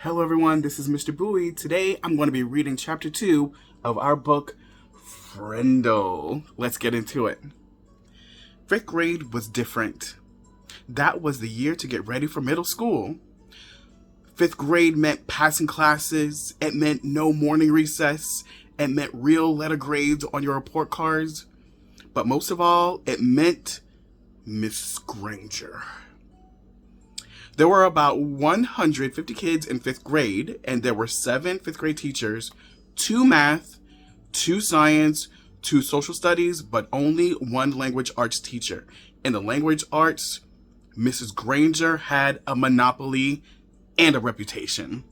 Hello everyone, this is Mr. Bowie. Today I'm going to be reading chapter 2 of our book, Frindle. Let's get into it. 5th grade was different. That was the year to get ready for middle school. 5th grade meant passing classes, it meant no morning recess, it meant real letter grades on your report cards, but most of all, it meant Miss Granger. There were about 150 kids in 5th grade, and there were 7 5th grade teachers, 2 math, 2 science, 2 social studies, but only 1 language arts teacher. In the language arts, Mrs. Granger had a monopoly and a reputation.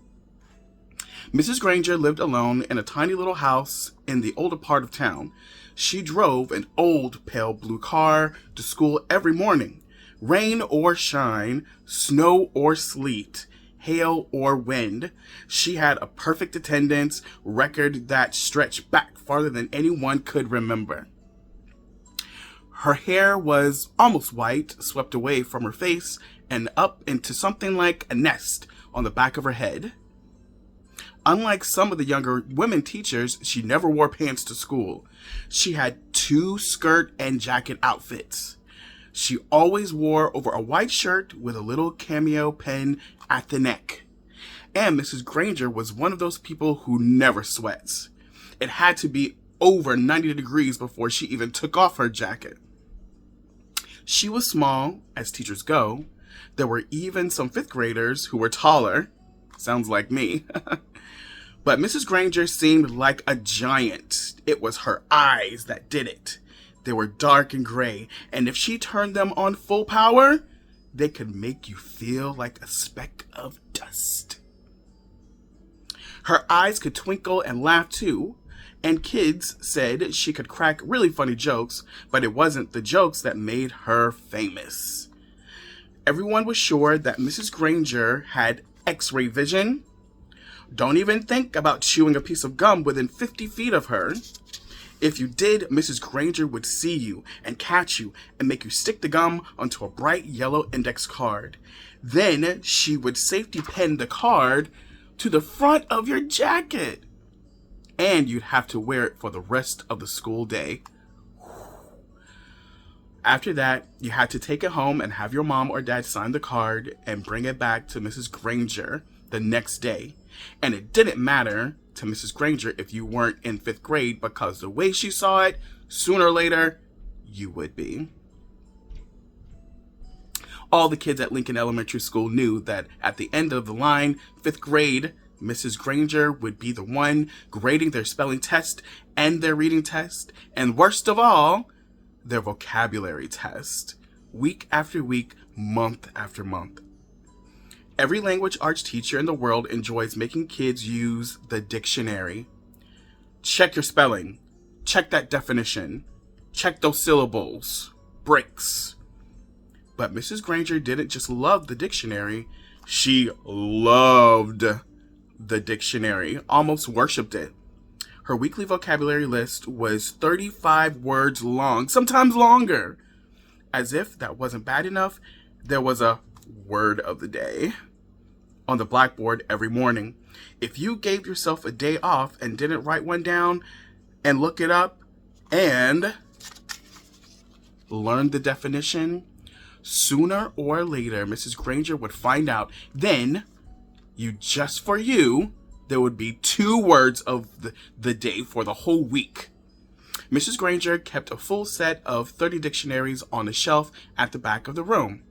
Mrs. Granger lived alone in a tiny little house in the older part of town. She drove an old pale blue car to school every morning. Rain or shine, snow or sleet, hail or wind, she had a perfect attendance record that stretched back farther than anyone could remember. Her hair was almost white, swept away from her face and up into something like a nest on the back of her head. Unlike some of the younger women teachers, she never wore pants to school. She had 2 skirt and jacket outfits. She always wore over a white shirt with a little cameo pin at the neck. And Mrs. Granger was one of those people who never sweats. It had to be over 90 degrees before she even took off her jacket. She was small, as teachers go. There were even some 5th graders who were taller. Sounds like me. But Mrs. Granger seemed like a giant. It was her eyes that did it. They were dark and gray, and if she turned them on full power, they could make you feel like a speck of dust. Her eyes could twinkle and laugh too, and kids said she could crack really funny jokes, but it wasn't the jokes that made her famous. Everyone was sure that Mrs. Granger had X-ray vision. Don't even think about chewing a piece of gum within 50 feet of her. If you did, Mrs. Granger would see you and catch you and make you stick the gum onto a bright yellow index card. Then she would safety pin the card to the front of your jacket. And you'd have to wear it for the rest of the school day. After that, you had to take it home and have your mom or dad sign the card and bring it back to Mrs. Granger the next day. And it didn't matter to Mrs. Granger if you weren't in 5th grade, because the way she saw it, sooner or later, you would be. All the kids at Lincoln Elementary School knew that at the end of the line, 5th grade, Mrs. Granger would be the one grading their spelling test and their reading test, and worst of all, their vocabulary test, week after week, month after month. Every language arts teacher in the world enjoys making kids use the dictionary. Check your spelling. Check that definition. Check those syllables. Breaks. But Mrs. Granger didn't just love the dictionary. She loved the dictionary, almost worshipped it. Her weekly vocabulary list was 35 words long, sometimes longer. As if that wasn't bad enough, there was a word of the day on the blackboard every morning. If you gave yourself a day off and didn't write one down and look it up and learn the definition, sooner or later Mrs. Granger would find out. Then, just for you, there would be 2 words of the day for the whole week. Mrs. Granger kept a full set of 30 dictionaries on a shelf at the back of the room.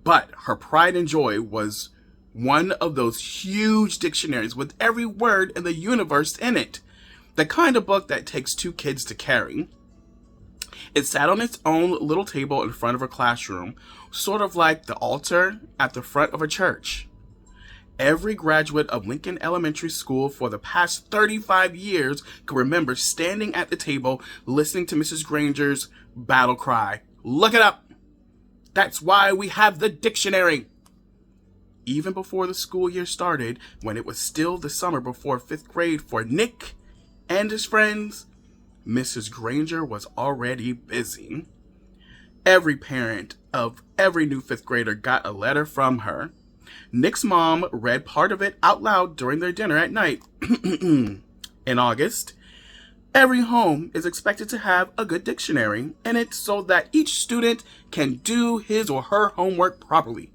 But her pride and joy was one of those huge dictionaries with every word in the universe in it. The kind of book that takes 2 kids to carry. It sat on its own little table in front of her classroom, sort of like the altar at the front of a church. Every graduate of Lincoln Elementary School for the past 35 years could remember standing at the table listening to Mrs. Granger's battle cry, "Look it up! That's why we have the dictionary!" Even before the school year started, when it was still the summer before 5th grade for Nick and his friends, Mrs. Granger was already busy. Every parent of every new 5th grader got a letter from her. Nick's mom read part of it out loud during their dinner at night. In August, every home is expected to have a good dictionary in it so that each student can do his or her homework properly.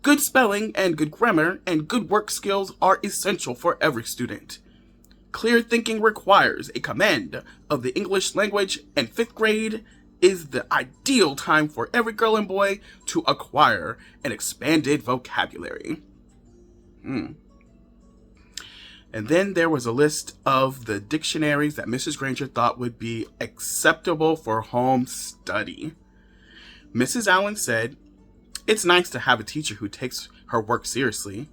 Good spelling and good grammar and good work skills are essential for every student. Clear thinking requires a command of the English language, and 5th grade is the ideal time for every girl and boy to acquire an expanded vocabulary. And then there was a list of the dictionaries that Mrs. Granger thought would be acceptable for home study. Mrs. Allen said, "It's nice to have a teacher who takes her work seriously."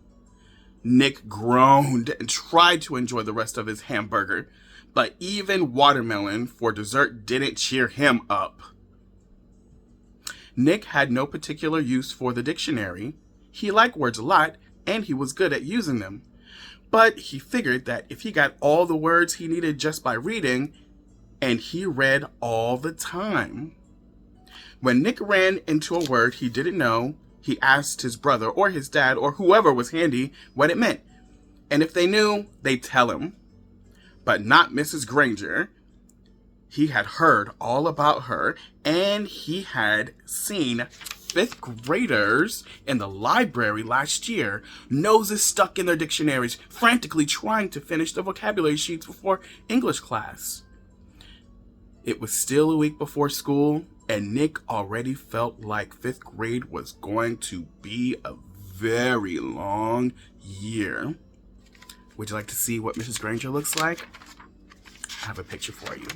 Nick groaned and tried to enjoy the rest of his hamburger, but even watermelon for dessert didn't cheer him up. Nick had no particular use for the dictionary. He liked words a lot, and he was good at using them. But he figured that if he got all the words he needed just by reading, and he read all the time. When Nick ran into a word he didn't know, he asked his brother or his dad or whoever was handy what it meant. And if they knew, they'd tell him. But not Mrs. Granger. He had heard all about her, and he had seen 5th graders in the library last year, noses stuck in their dictionaries, frantically trying to finish the vocabulary sheets before English class. It was still a week before school, and Nick already felt like 5th grade was going to be a very long year. Would you like to see what Mrs. Granger looks like? I have a picture for you.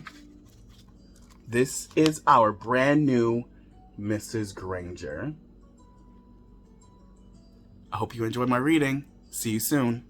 This is our brand new Mrs. Granger. I hope you enjoyed my reading. See you soon.